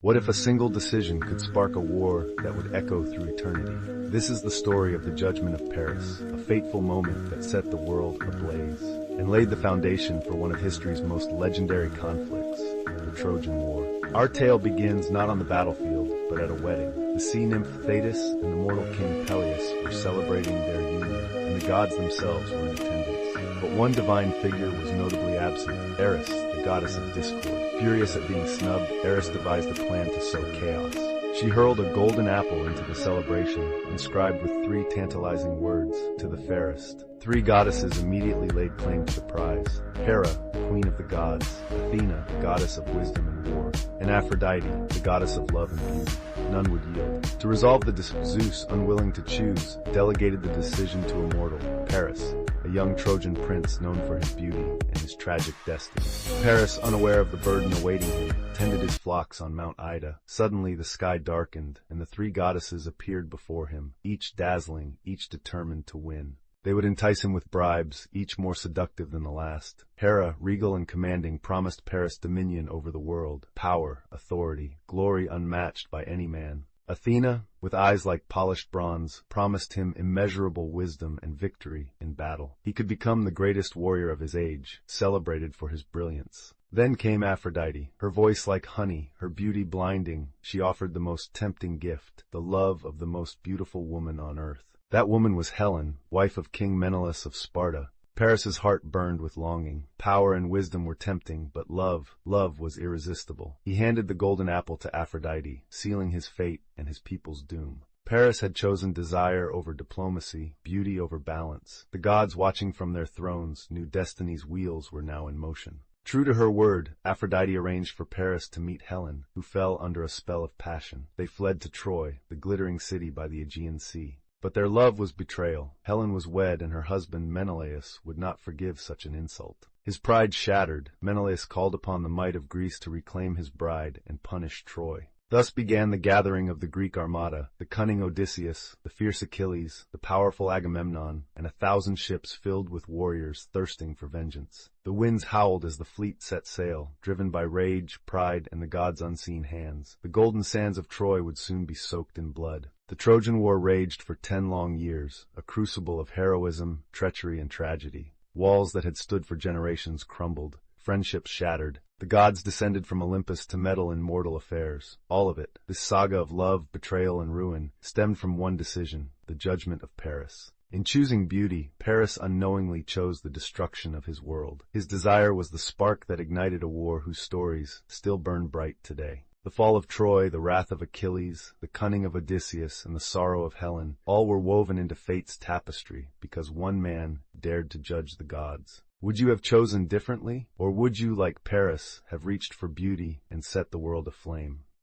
What if a single decision could spark a war that would echo through eternity? This is the story of the Judgment of Paris, a fateful moment that set the world ablaze and laid the foundation for one of history's most legendary conflicts, the Trojan War. Our tale begins not on the battlefield, but at a wedding. The sea nymph Thetis and the mortal king Peleus were celebrating their union, and the gods themselves were in attendance. But one divine figure was notably absent, Eris, the goddess of discord. Furious at being snubbed, Eris devised a plan to sow chaos. She hurled a golden apple into the celebration, inscribed with 3 tantalizing words, "To the fairest." 3 goddesses immediately laid claim to the prize. Hera, queen of the gods; Athena, goddess of wisdom and war; and Aphrodite, the goddess of love and beauty. None would yield. To resolve the dispute, Zeus, unwilling to choose, delegated the decision to a mortal, Paris, a young Trojan prince known for his beauty and his tragic destiny. Paris, unaware of the burden awaiting him, tended his flocks on Mount Ida. Suddenly the sky darkened, and the 3 goddesses appeared before him, each dazzling, each determined to win. They would entice him with bribes, each more seductive than the last. Hera, regal and commanding, promised Paris dominion over the world, power, authority, glory unmatched by any man. Athena, with eyes like polished bronze, promised him immeasurable wisdom and victory in battle. He could become the greatest warrior of his age, celebrated for his brilliance. Then came Aphrodite, her voice like honey, her beauty blinding. She offered the most tempting gift, the love of the most beautiful woman on earth. That woman was Helen, wife of King Menelaus of Sparta. Paris's heart burned with longing. Power and wisdom were tempting, but love was irresistible. He handed the golden apple to Aphrodite, sealing his fate and his people's doom. Paris had chosen desire over diplomacy, beauty over balance. The gods, watching from their thrones, knew destiny's wheels were now in motion. True to her word, Aphrodite arranged for Paris to meet Helen, who fell under a spell of passion. They fled to Troy, the glittering city by the Aegean Sea. But their love was betrayal. Helen was wed, and her husband Menelaus would not forgive such an insult. His pride shattered, Menelaus called upon the might of Greece to reclaim his bride and punish Troy. Thus began the gathering of the Greek armada, the cunning Odysseus, the fierce Achilles, the powerful Agamemnon, and 1,000 ships filled with warriors thirsting for vengeance. The winds howled as the fleet set sail, driven by rage, pride, and the gods' unseen hands. The golden sands of Troy would soon be soaked in blood. The Trojan War raged for 10 long years, a crucible of heroism, treachery, and tragedy. Walls that had stood for generations crumbled, friendships shattered. The gods descended from Olympus to meddle in mortal affairs. All of it, this saga of love, betrayal, and ruin, stemmed from one decision, the Judgment of Paris. In choosing beauty, Paris unknowingly chose the destruction of his world. His desire was the spark that ignited a war whose stories still burn bright today. The fall of Troy, the wrath of Achilles, the cunning of Odysseus, and the sorrow of Helen, all were woven into fate's tapestry because one man dared to judge the gods. Would you have chosen differently, or would you, like Paris, have reached for beauty and set the world aflame?